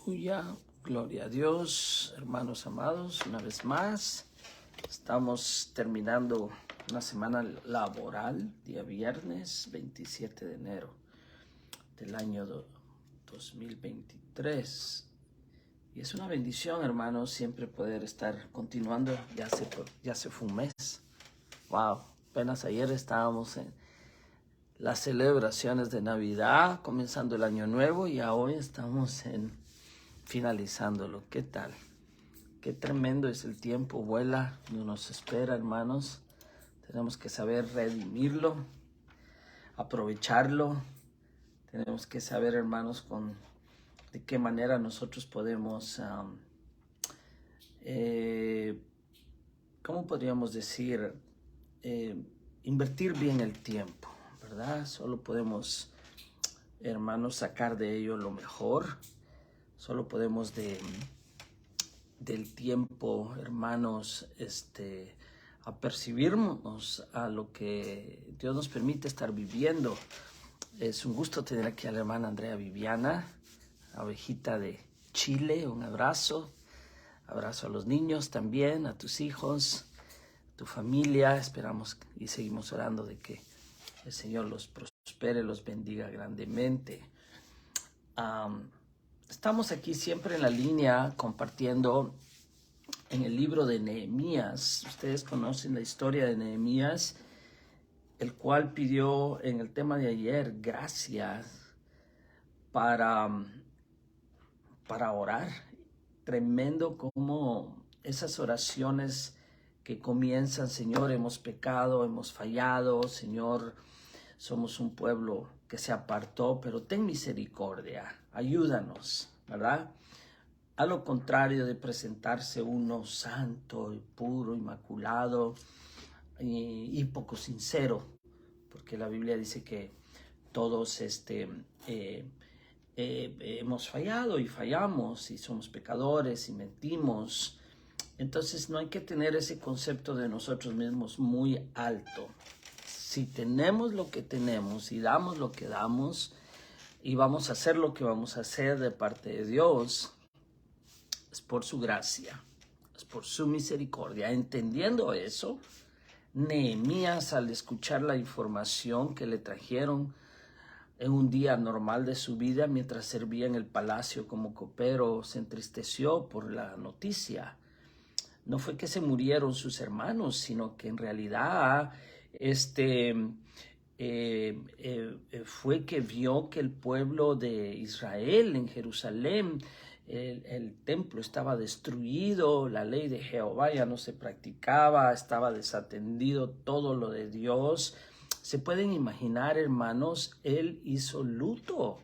Aleluya, gloria a Dios, hermanos amados, una vez más. Estamos terminando una semana laboral, día viernes 27 de enero del año 2023. Y es una bendición, hermanos, siempre poder estar continuando. Ya se fue un mes. Wow, apenas ayer estábamos en las celebraciones de Navidad, comenzando el año nuevo, y hoy estamos finalizándolo. ¿Qué tal? Qué tremendo es el tiempo, vuela, no nos espera, hermanos. Tenemos que saber redimirlo, aprovecharlo. Tenemos que saber, hermanos, de qué manera nosotros podemos, ¿cómo podríamos decir? Invertir bien el tiempo, ¿verdad? Solo podemos, hermanos, sacar de ello lo mejor. Solo podemos del tiempo, hermanos, apercibirnos a lo que Dios nos permite estar viviendo. Es un gusto tener aquí a la hermana Andrea Viviana, abejita de Chile. Un abrazo. Abrazo a los niños también, a tus hijos, a tu familia. Esperamos y seguimos orando de que el Señor los prospere, los bendiga grandemente. Estamos aquí siempre en la línea compartiendo en el libro de Nehemías. Ustedes conocen la historia de Nehemías, el cual pidió en el tema de ayer gracias para orar. Tremendo como esas oraciones que comienzan: Señor, hemos pecado, hemos fallado, Señor, somos un pueblo que se apartó, pero ten misericordia, ayúdanos, ¿verdad? A lo contrario de presentarse uno santo y puro, inmaculado y poco sincero, porque la Biblia dice que todos hemos fallado y fallamos y somos pecadores y mentimos. Entonces no hay que tener ese concepto de nosotros mismos muy alto. Si tenemos lo que tenemos y damos lo que damos y vamos a hacer lo que vamos a hacer de parte de Dios, es por su gracia, es por su misericordia. Entendiendo eso, Nehemías, al escuchar la información que le trajeron en un día normal de su vida, mientras servía en el palacio como copero, se entristeció por la noticia. No fue que se murieron sus hermanos, sino que en realidad fue que vio que el pueblo de Israel en Jerusalén, el templo estaba destruido, la ley de Jehová ya no se practicaba, estaba desatendido todo lo de Dios. Se pueden imaginar, hermanos, él hizo luto.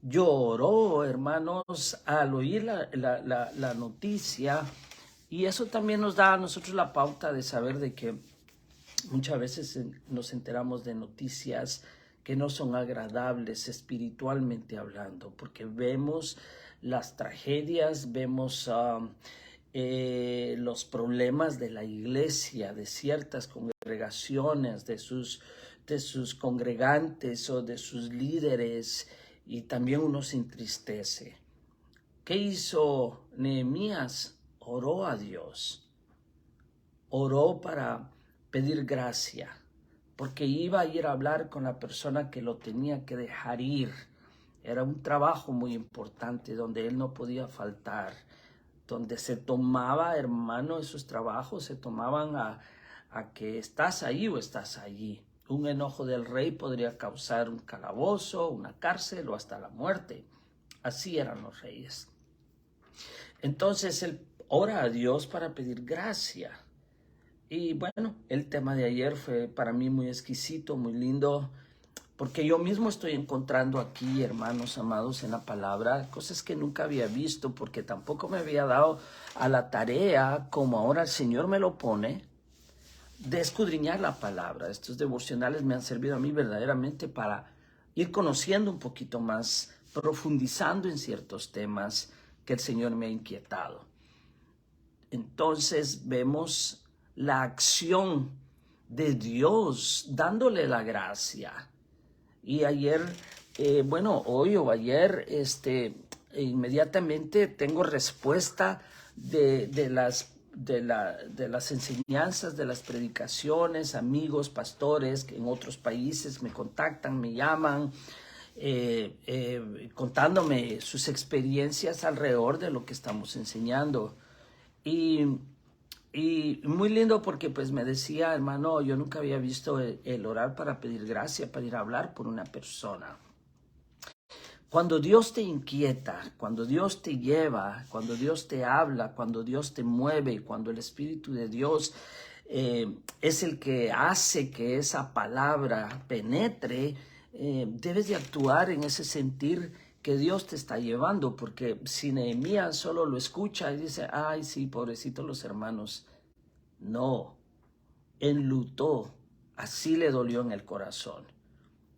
Lloró, hermanos, al oír la noticia. Y eso también nos da a nosotros la pauta de saber de que muchas veces nos enteramos de noticias que no son agradables espiritualmente hablando, porque vemos las tragedias, vemos los problemas de la iglesia, de ciertas congregaciones, de sus congregantes o de sus líderes, y también uno se entristece. ¿Qué hizo Nehemías? Oró a Dios, oró para pedir gracia, porque iba a ir a hablar con la persona que lo tenía que dejar ir. Era un trabajo muy importante donde él no podía faltar, donde se tomaba, hermano, esos trabajos se tomaban a que estás ahí o estás allí. Un enojo del rey podría causar un calabozo, una cárcel o hasta la muerte. Así eran los reyes. Entonces él ora a Dios para pedir gracia. Y bueno, el tema de ayer fue para mí muy exquisito, muy lindo, porque yo mismo estoy encontrando aquí, hermanos amados, en la palabra, cosas que nunca había visto, porque tampoco me había dado a la tarea, como ahora el Señor me lo pone, de escudriñar la palabra. Estos devocionales me han servido a mí verdaderamente para ir conociendo un poquito más, profundizando en ciertos temas que el Señor me ha inquietado. Entonces vemos la acción de Dios dándole la gracia. Y ayer, hoy o ayer, inmediatamente tengo respuesta de las enseñanzas, de las predicaciones, amigos, pastores que en otros países me contactan, me llaman, contándome sus experiencias alrededor de lo que estamos enseñando. Y muy lindo porque pues me decía, hermano, yo nunca había visto el orar para pedir gracia, para ir a hablar por una persona. Cuando Dios te inquieta, cuando Dios te lleva, cuando Dios te habla, cuando Dios te mueve, cuando el Espíritu de Dios es el que hace que esa palabra penetre, debes de actuar en ese sentir que Dios te está llevando, porque si Nehemías solo lo escucha y dice, ay sí, pobrecitos los hermanos, no, enlutó, así le dolió en el corazón,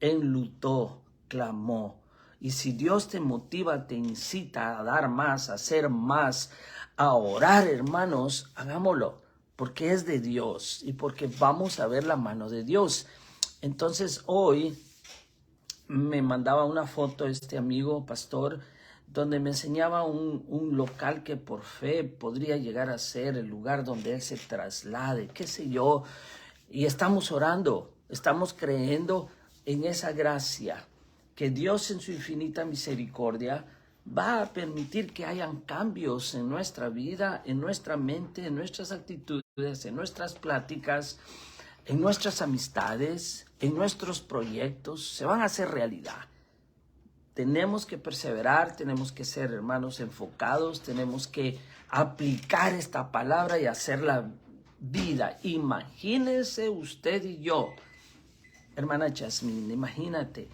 enlutó, clamó. Y si Dios te motiva, te incita a dar más, a hacer más, a orar, hermanos, hagámoslo, porque es de Dios y porque vamos a ver la mano de Dios. Entonces hoy me mandaba una foto este amigo pastor donde me enseñaba un local que por fe podría llegar a ser el lugar donde él se traslade, qué sé yo. Y estamos orando, estamos creyendo en esa gracia que Dios en su infinita misericordia va a permitir que hayan cambios en nuestra vida, en nuestra mente, en nuestras actitudes, en nuestras pláticas, en nuestras amistades, en nuestros proyectos, se van a hacer realidad. Tenemos que perseverar, tenemos que ser hermanos enfocados, tenemos que aplicar esta palabra y hacerla vida. Imagínense usted y yo, hermana Jasmine, imagínate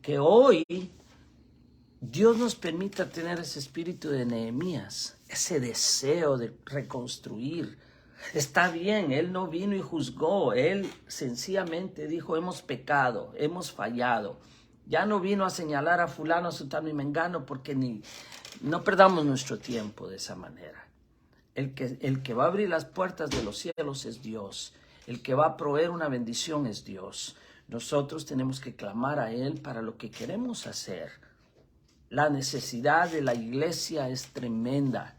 que hoy Dios nos permita tener ese espíritu de Nehemías, ese deseo de reconstruir. Está bien, Él no vino y juzgó, Él sencillamente dijo, hemos pecado, hemos fallado. Ya no vino a señalar a fulano, a sutano y mengano, porque no perdamos nuestro tiempo de esa manera. El que va a abrir las puertas de los cielos es Dios. El que va a proveer una bendición es Dios. Nosotros tenemos que clamar a Él para lo que queremos hacer. La necesidad de la iglesia es tremenda.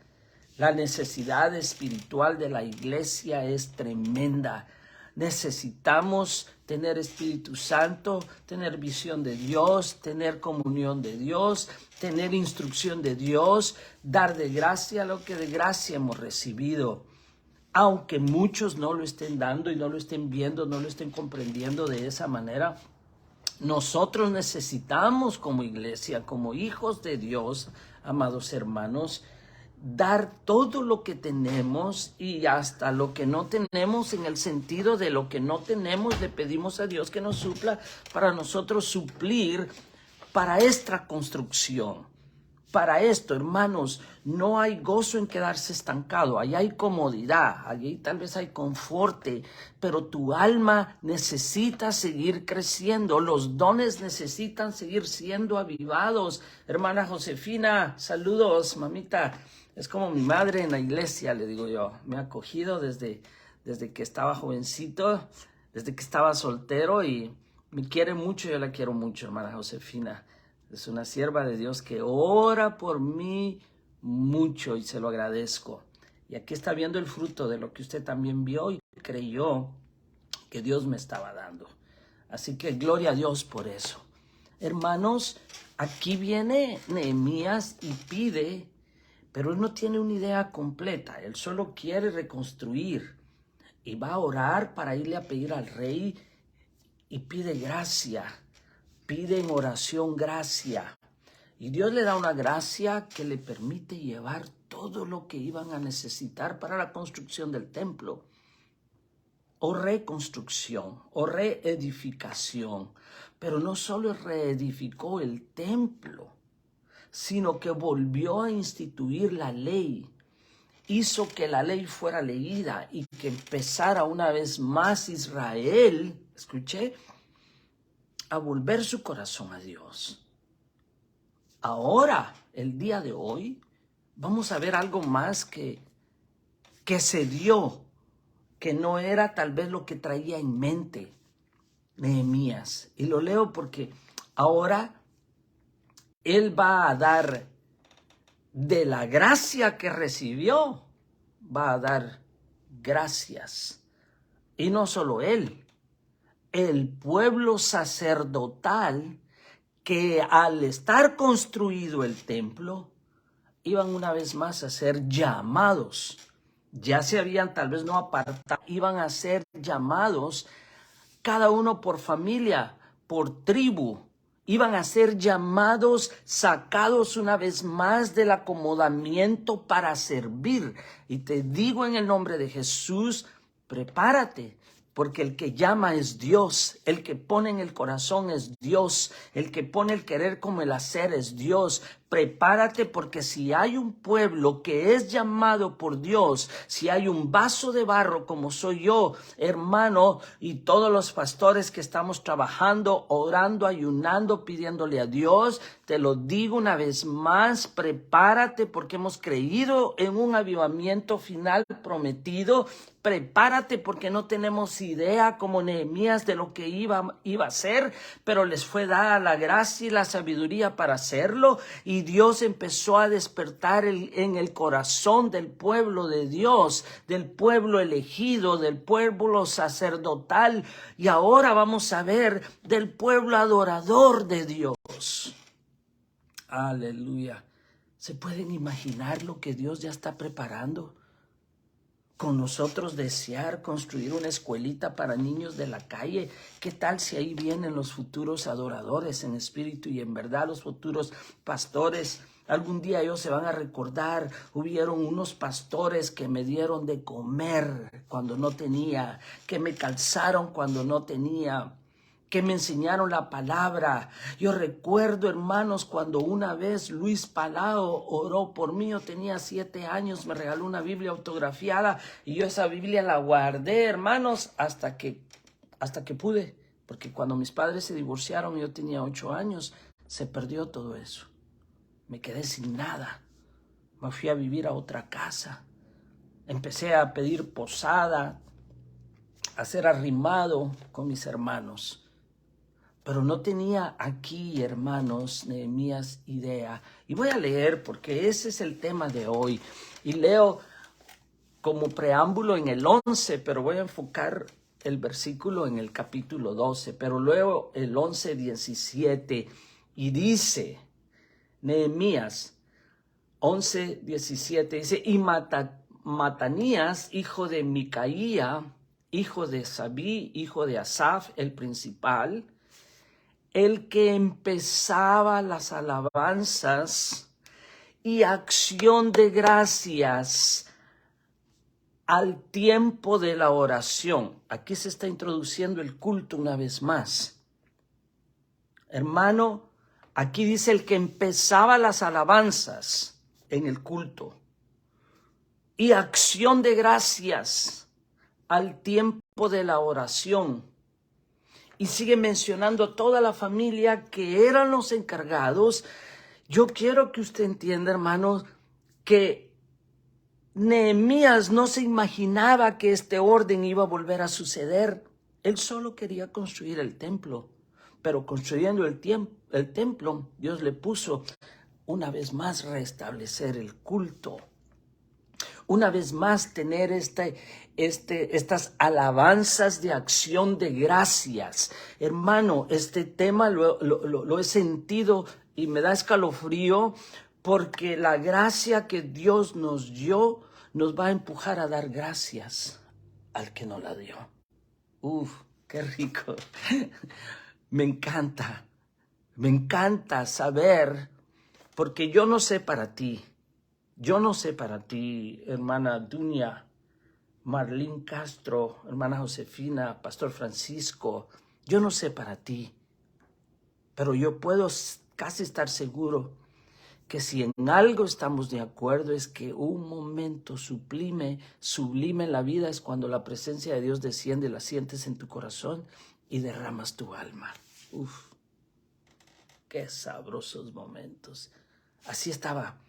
La necesidad espiritual de la iglesia es tremenda. Necesitamos tener Espíritu Santo, tener visión de Dios, tener comunión de Dios, tener instrucción de Dios, dar de gracia lo que de gracia hemos recibido. Aunque muchos no lo estén dando y no lo estén viendo, no lo estén comprendiendo de esa manera, nosotros necesitamos como iglesia, como hijos de Dios, amados hermanos, dar todo lo que tenemos y hasta lo que no tenemos, en el sentido de lo que no tenemos, le pedimos a Dios que nos supla para nosotros suplir para esta construcción. Para esto, hermanos, no hay gozo en quedarse estancado, allá hay comodidad, allí tal vez hay confort, pero tu alma necesita seguir creciendo, los dones necesitan seguir siendo avivados. Hermana Josefina, saludos, mamita, es como mi madre en la iglesia, le digo yo, me ha acogido desde que estaba jovencito, desde que estaba soltero y me quiere mucho, yo la quiero mucho, hermana Josefina. Es una sierva de Dios que ora por mí mucho y se lo agradezco. Y aquí está viendo el fruto de lo que usted también vio y creyó que Dios me estaba dando. Así que gloria a Dios por eso. Hermanos, aquí viene Nehemías y pide, pero él no tiene una idea completa. Él solo quiere reconstruir y va a orar para irle a pedir al rey y pide gracia. Pide en oración gracia y Dios le da una gracia que le permite llevar todo lo que iban a necesitar para la construcción del templo o reconstrucción o reedificación. Pero no solo reedificó el templo, sino que volvió a instituir la ley. Hizo que la ley fuera leída y que empezara una vez más Israel, escuché, a volver su corazón a Dios. Ahora, el día de hoy, vamos a ver algo más que se dio, que no era tal vez lo que traía en mente Nehemías. Y lo leo porque ahora él va a dar de la gracia que recibió, va a dar gracias. Y no solo él, el pueblo sacerdotal, que al estar construido el templo, iban una vez más a ser llamados. Ya se habían tal vez no apartado, iban a ser llamados cada uno por familia, por tribu. Iban a ser llamados, sacados una vez más del acomodamiento para servir. Y te digo en el nombre de Jesús, prepárate, porque el que llama es Dios, el que pone en el corazón es Dios, el que pone el querer como el hacer es Dios. Prepárate, porque si hay un pueblo que es llamado por Dios, si hay un vaso de barro como soy yo, hermano, y todos los pastores que estamos trabajando, orando, ayunando, pidiéndole a Dios, te lo digo una vez más, prepárate, porque hemos creído en un avivamiento final prometido. Prepárate, porque no tenemos idea como Nehemías de lo que iba a ser, pero les fue dada la gracia y la sabiduría para hacerlo, y Dios empezó a despertar en el corazón del pueblo de Dios, del pueblo elegido, del pueblo sacerdotal, y ahora vamos a ver del pueblo adorador de Dios. Aleluya. ¿Se pueden imaginar lo que Dios ya está preparando? Con nosotros desear construir una escuelita para niños de la calle. ¿Qué tal si ahí vienen los futuros adoradores en espíritu y en verdad, los futuros pastores? Algún día ellos se van a recordar, hubieron unos pastores que me dieron de comer cuando no tenía, que me calzaron cuando no tenía, que me enseñaron la palabra. Yo recuerdo, hermanos, cuando una vez Luis Palao oró por mí. Yo tenía 7 años, me regaló una Biblia autografiada y yo esa Biblia la guardé, hermanos, hasta que pude, porque cuando mis padres se divorciaron, yo tenía 8 años, se perdió todo eso. Me quedé sin nada. Me fui a vivir a otra casa. Empecé a pedir posada, a ser arrimado con mis hermanos. Pero no tenía aquí, hermanos, Nehemías, idea. Y voy a leer, porque ese es el tema de hoy. Y leo como preámbulo en el 11, pero voy a enfocar el versículo en el capítulo 12. Pero luego el 11, 17. Y dice, Nehemías 11, 17, dice, y Matanías, hijo de Micaía, hijo de Sabí, hijo de Asaf, el principal, el que empezaba las alabanzas y acción de gracias al tiempo de la oración. Aquí se está introduciendo el culto una vez más. Hermano, aquí dice el que empezaba las alabanzas en el culto y acción de gracias al tiempo de la oración. Y sigue mencionando toda la familia que eran los encargados. Yo quiero que usted entienda, hermanos, que Nehemías no se imaginaba que este orden iba a volver a suceder. Él solo quería construir el templo. Pero construyendo el templo, Dios le puso una vez más restablecer el culto. Una vez más tener estas alabanzas de acción de gracias. Hermano, este tema lo he sentido y me da escalofrío, porque la gracia que Dios nos dio nos va a empujar a dar gracias al que nos la dio. Uf, qué rico. Me encanta saber, porque yo no sé para ti. Yo no sé para ti, hermana Dunia, Marlene Castro, hermana Josefina, Pastor Francisco. Yo no sé para ti, pero yo puedo casi estar seguro que si en algo estamos de acuerdo es que un momento sublime en la vida es cuando la presencia de Dios desciende, la sientes en tu corazón y derramas tu alma. Uf, qué sabrosos momentos. Así estaba.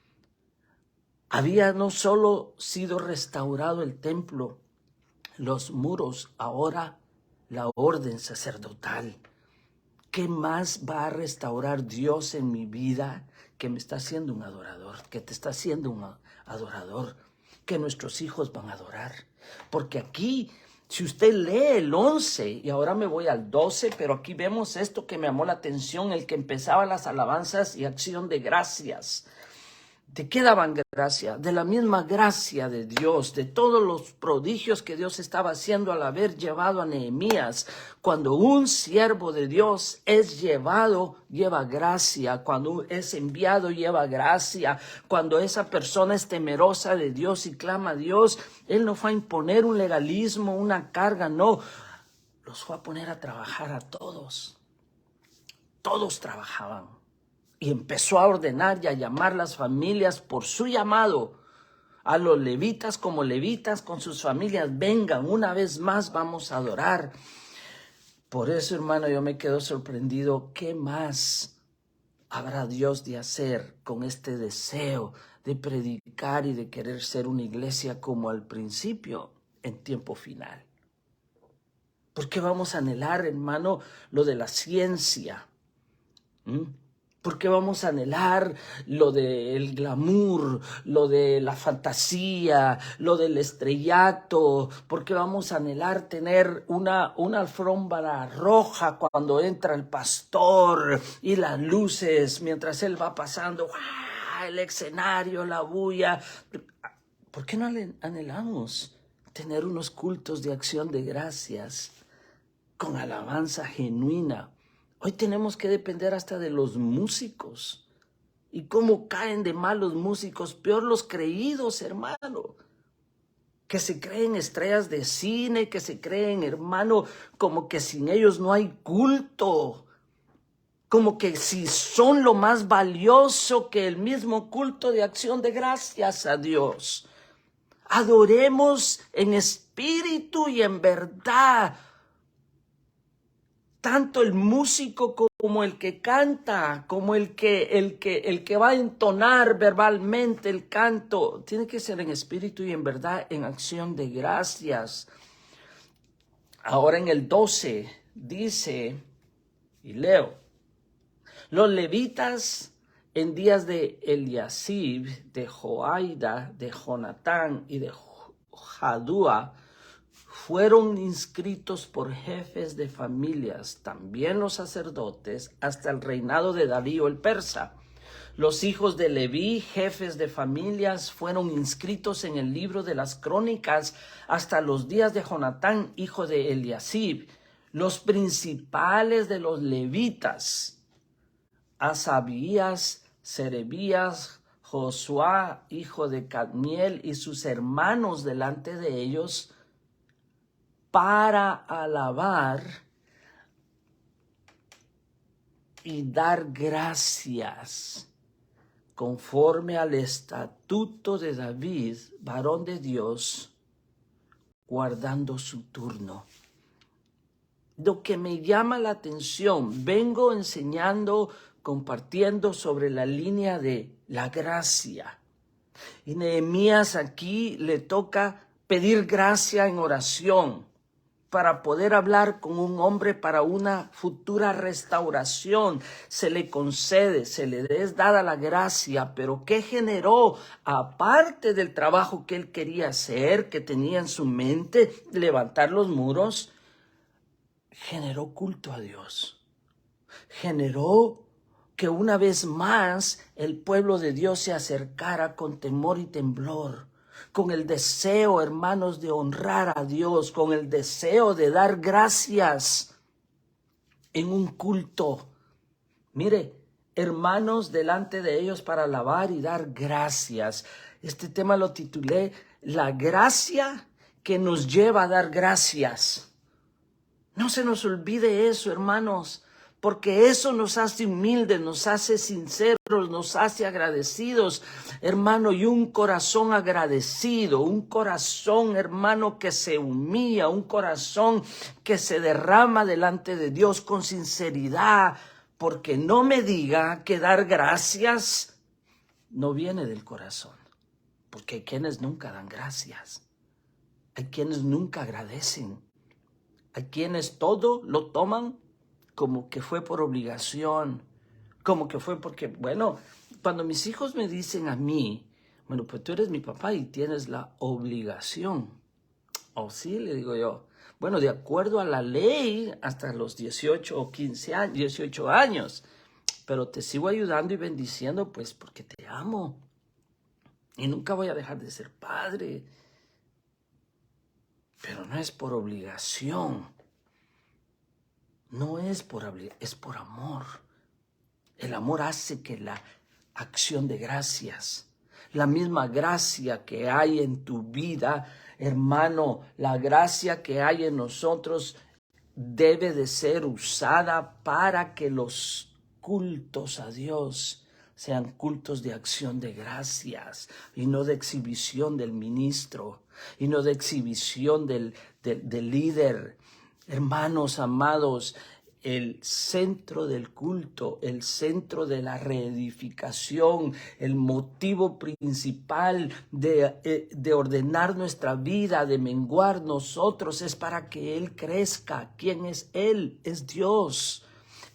Había no solo sido restaurado el templo, los muros, ahora la orden sacerdotal. ¿Qué más va a restaurar Dios en mi vida que me está haciendo un adorador, que te está haciendo un adorador, que nuestros hijos van a adorar. Porque aquí, si usted lee el 11, y ahora me voy al 12, pero aquí vemos esto que me llamó la atención, el que empezaba las alabanzas y acción de gracias. ¿De qué daban gracia? De la misma gracia de Dios, de todos los prodigios que Dios estaba haciendo al haber llevado a Nehemías. Cuando un siervo de Dios es llevado, lleva gracia. Cuando es enviado, lleva gracia. Cuando esa persona es temerosa de Dios y clama a Dios, Él no fue a imponer un legalismo, una carga, no. Los fue a poner a trabajar a todos. Todos trabajaban. Y empezó a ordenar y a llamar las familias por su llamado. A los levitas como levitas con sus familias. Vengan, una vez más vamos a adorar. Por eso, hermano, yo me quedo sorprendido. ¿Qué más habrá Dios de hacer con este deseo de predicar y de querer ser una iglesia como al principio en tiempo final? ¿Por qué vamos a anhelar, hermano, lo de la ciencia? ¿Por qué vamos a anhelar lo del glamour, lo de la fantasía, lo del estrellato? ¿Por qué vamos a anhelar tener una alfombra roja cuando entra el pastor y las luces mientras él va pasando? ¡Ah! El escenario, la bulla. ¿Por qué no anhelamos tener unos cultos de acción de gracias con alabanza genuina? Hoy tenemos que depender hasta de los músicos. ¿Y cómo caen de mal los músicos? Peor los creídos, hermano. Que se creen estrellas de cine, que se creen, hermano, como que sin ellos no hay culto. Como que si son lo más valioso que el mismo culto de acción de gracias a Dios. Adoremos en espíritu y en verdad. Tanto el músico como el que canta, como el que va a entonar verbalmente el canto, tiene que ser en espíritu y en verdad, en acción de gracias. Ahora en el 12 dice, y leo, los levitas en días de Eliasib, de Joaida, de Jonatán y de Jadúa, fueron inscritos por jefes de familias, también los sacerdotes, hasta el reinado de Darío el persa. Los hijos de Leví, jefes de familias, fueron inscritos en el libro de las crónicas hasta los días de Jonatán, hijo de Eliasib. Los principales de los levitas, Asabías, Serebías, Josué, hijo de Cadmiel, y sus hermanos delante de ellos, para alabar y dar gracias conforme al estatuto de David, varón de Dios, guardando su turno. Lo que me llama la atención, vengo enseñando, compartiendo sobre la línea de la gracia. Y Nehemías aquí le toca pedir gracia en oración para poder hablar con un hombre para una futura restauración. Se le concede, se le es dada la gracia, pero ¿qué generó? Aparte del trabajo que él quería hacer, que tenía en su mente, levantar los muros, generó culto a Dios. Generó que una vez más el pueblo de Dios se acercara con temor y temblor, con el deseo, hermanos, de honrar a Dios, con el deseo de dar gracias en un culto. Mire, hermanos, delante de ellos para alabar y dar gracias. Este tema lo titulé La gracia que nos lleva a dar gracias. No se nos olvide eso, hermanos, porque eso nos hace humildes, nos hace sinceros, nos hace agradecidos, hermano, y un corazón agradecido, un corazón, hermano, que se humilla, un corazón que se derrama delante de Dios con sinceridad, porque no me diga que dar gracias no viene del corazón, porque hay quienes nunca dan gracias, hay quienes nunca agradecen, hay quienes todo lo toman como que fue por obligación, como que fue porque, bueno, cuando mis hijos me dicen a mí, bueno, pues tú eres mi papá y tienes la obligación. O sí, le digo yo. Bueno, de acuerdo a la ley, hasta los 18 o 15 años, 18 años. Pero te sigo ayudando y bendiciendo, pues, porque te amo. Y nunca voy a dejar de ser padre. Pero no es por obligación. No es por obligación, es por amor. El amor hace que la acción de gracias, la misma gracia que hay en tu vida, hermano, la gracia que hay en nosotros debe de ser usada para que los cultos a Dios sean cultos de acción de gracias y no de exhibición del ministro y no de exhibición del líder. Hermanos amados, el centro del culto, el centro de la reedificación, el motivo principal de ordenar nuestra vida, de menguar nosotros, es para que Él crezca. ¿Quién es Él? Es Dios.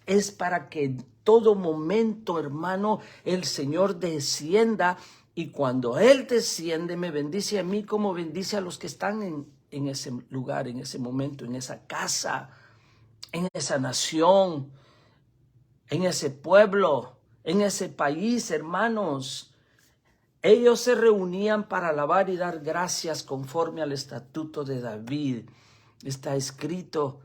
Es para que en todo momento, hermano, el Señor descienda, y cuando Él desciende me bendice a mí como bendice a los que están en ese lugar, en ese momento, en esa casa, en esa nación, en ese pueblo, en ese país, hermanos. Ellos se reunían para alabar y dar gracias conforme al estatuto de David. Está escrito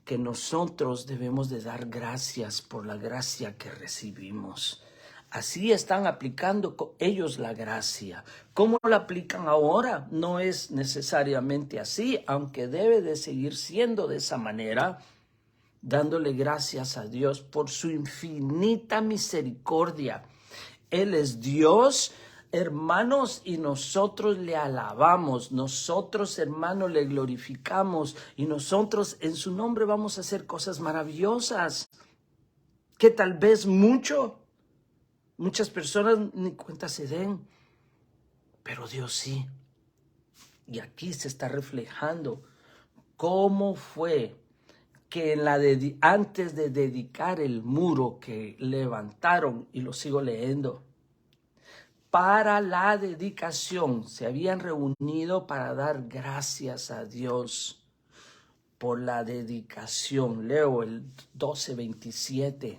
que nosotros debemos de dar gracias por la gracia que recibimos. Así están aplicando ellos la gracia. ¿Cómo la aplican ahora? No es necesariamente así, aunque debe de seguir siendo de esa manera, dándole gracias a Dios por su infinita misericordia. Él es Dios, hermanos, y nosotros le alabamos, nosotros, hermanos, le glorificamos, y nosotros en su nombre vamos a hacer cosas maravillosas que tal vez muchas personas ni cuenta se den, pero Dios sí. Y aquí se está reflejando cómo fue que antes de dedicar el muro que levantaron, y lo sigo leyendo, para la dedicación se habían reunido para dar gracias a Dios por la dedicación. Leo el 12:27.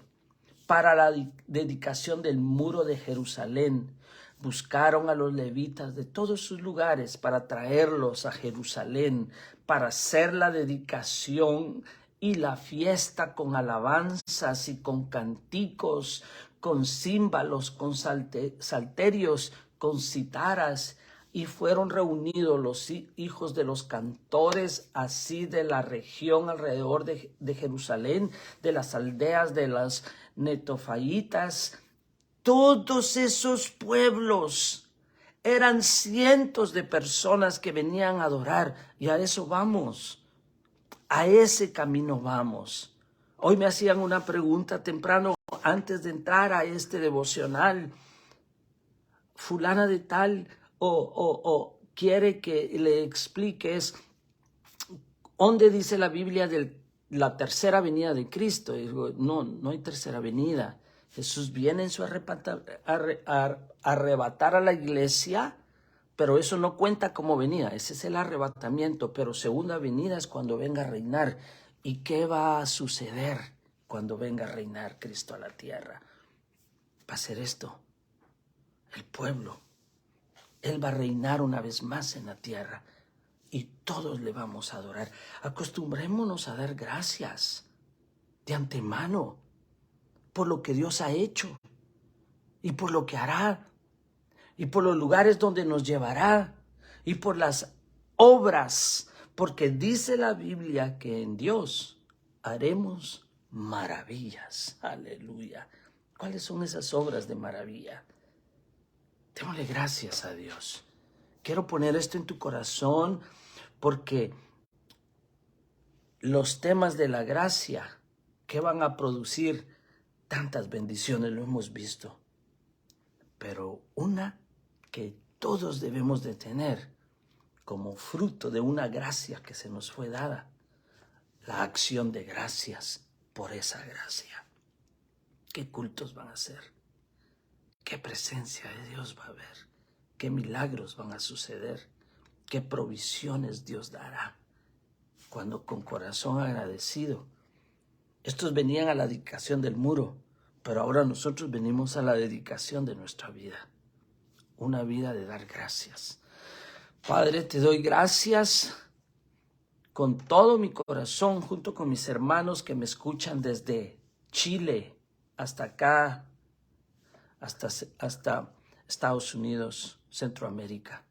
Para la dedicación del muro de Jerusalén, buscaron a los levitas de todos sus lugares para traerlos a Jerusalén, para hacer la dedicación y la fiesta con alabanzas y con canticos, con címbalos, con salterios, con citaras. Y fueron reunidos los hijos de los cantores, así de la región alrededor de Jerusalén, de las aldeas de las netofaitas. Todos esos pueblos eran cientos de personas que venían a adorar, y a eso vamos, a ese camino vamos. Hoy me hacían una pregunta temprano antes de entrar a este devocional. Fulana de tal o quiere que le expliques dónde dice la Biblia de la tercera venida de Cristo. Y digo, no hay tercera venida. Jesús viene en su arrebatar a la iglesia, pero eso no cuenta como venida. Ese es el arrebatamiento, pero segunda venida es cuando venga a reinar. ¿Y qué va a suceder cuando venga a reinar Cristo a la tierra? Va a ser esto. El pueblo. Él va a reinar una vez más en la tierra y todos le vamos a adorar. Acostumbrémonos a dar gracias de antemano por lo que Dios ha hecho y por lo que hará y por los lugares donde nos llevará y por las obras, porque dice la Biblia que en Dios haremos maravillas. Aleluya. ¿Cuáles son esas obras de maravilla? Démosle gracias a Dios. Quiero poner esto en tu corazón porque los temas de la gracia que van a producir tantas bendiciones lo hemos visto. Pero una que todos debemos de tener como fruto de una gracia que se nos fue dada, la acción de gracias por esa gracia. ¿Qué cultos van a ser? qué presencia de Dios va a haber, qué milagros van a suceder, qué provisiones Dios dará cuando con corazón agradecido. Estos venían a la dedicación del muro, pero ahora nosotros venimos a la dedicación de nuestra vida, una vida de dar gracias. Padre, te doy gracias con todo mi corazón, junto con mis hermanos que me escuchan desde Chile hasta acá, hasta Estados Unidos, Centroamérica,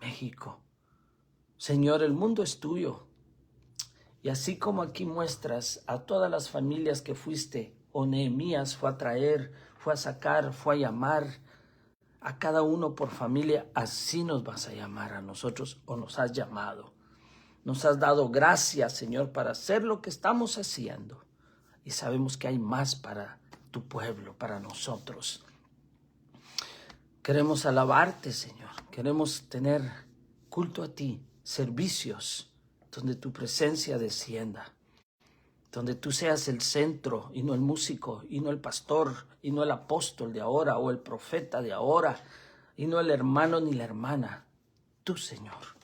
México. Señor, el mundo es tuyo. Y así como aquí muestras a todas las familias que fuiste, o Nehemías fue a traer, fue a sacar, fue a llamar, a cada uno por familia, así nos vas a llamar a nosotros, o nos has llamado. Nos has dado gracias, Señor, para hacer lo que estamos haciendo. Y sabemos que hay más para tu pueblo, para nosotros. Queremos alabarte, Señor. Queremos tener culto a ti, servicios donde tu presencia descienda, donde tú seas el centro y no el músico, y no el pastor, y no el apóstol de ahora, o el profeta de ahora, y no el hermano ni la hermana. Tú, Señor,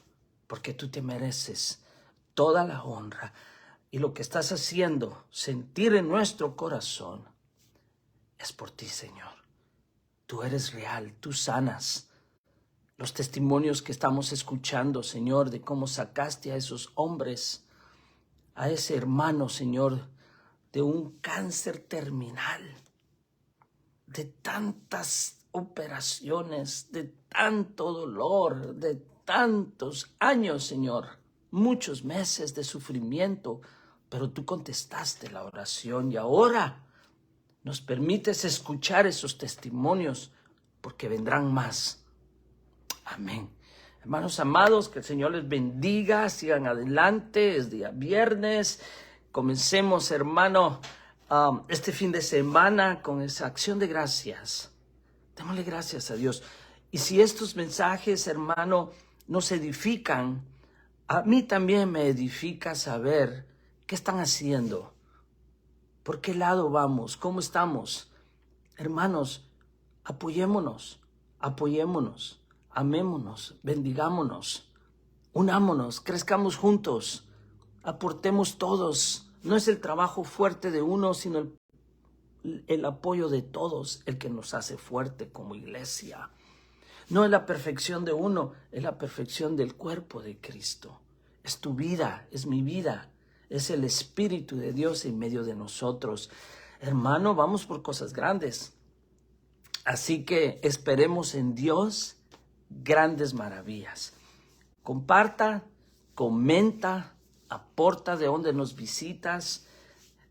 porque tú te mereces toda la honra, y lo que estás haciendo sentir en nuestro corazón es por ti, Señor. Tú eres real, tú sanas. Los testimonios que estamos escuchando, Señor, de cómo sacaste a esos hombres, a ese hermano, Señor, de un cáncer terminal, de tantas operaciones, de tanto dolor, de tantos años, Señor, muchos meses de sufrimiento, pero tú contestaste la oración y ahora nos permites escuchar esos testimonios porque vendrán más. Amén. Hermanos amados, que el Señor les bendiga, sigan adelante, es día viernes, comencemos, hermano, este fin de semana con esa acción de gracias. Démosle gracias a Dios. Y si estos mensajes, hermano, nos edifican, a mí también me edifica saber qué están haciendo, por qué lado vamos, cómo estamos. Hermanos, apoyémonos. Amémonos, bendigámonos, unámonos, crezcamos juntos, aportemos todos. No es el trabajo fuerte de uno, sino el apoyo de todos el que nos hace fuerte como iglesia. No es la perfección de uno, es la perfección del cuerpo de Cristo. Es tu vida, es mi vida, es el Espíritu de Dios en medio de nosotros. Hermano, vamos por cosas grandes. Así que esperemos en Dios grandes maravillas. Comparta, comenta, aporta de donde nos visitas.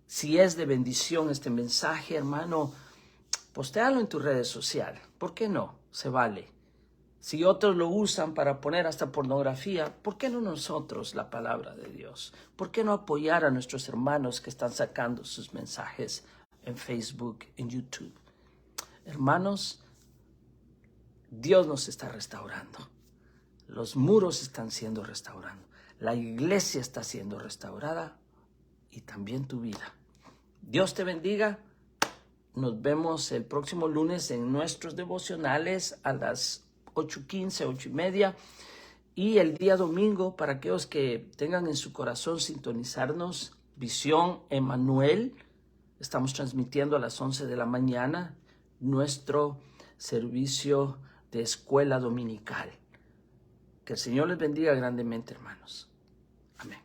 Si es de bendición este mensaje, hermano, postéalo en tus redes sociales. ¿Por qué no? Se vale. Si otros lo usan para poner hasta pornografía, ¿por qué no nosotros la palabra de Dios? ¿Por qué no apoyar a nuestros hermanos que están sacando sus mensajes en Facebook, en YouTube? Hermanos, Dios nos está restaurando. Los muros están siendo restaurados. La iglesia está siendo restaurada y también tu vida. Dios te bendiga. Nos vemos el próximo lunes en nuestros devocionales a las 8:15, 8:30. Y el día domingo, para aquellos que tengan en su corazón sintonizarnos, Visión Emanuel. Estamos transmitiendo a las 11 de la mañana nuestro servicio de escuela dominical. Que el Señor les bendiga grandemente, hermanos. Amén.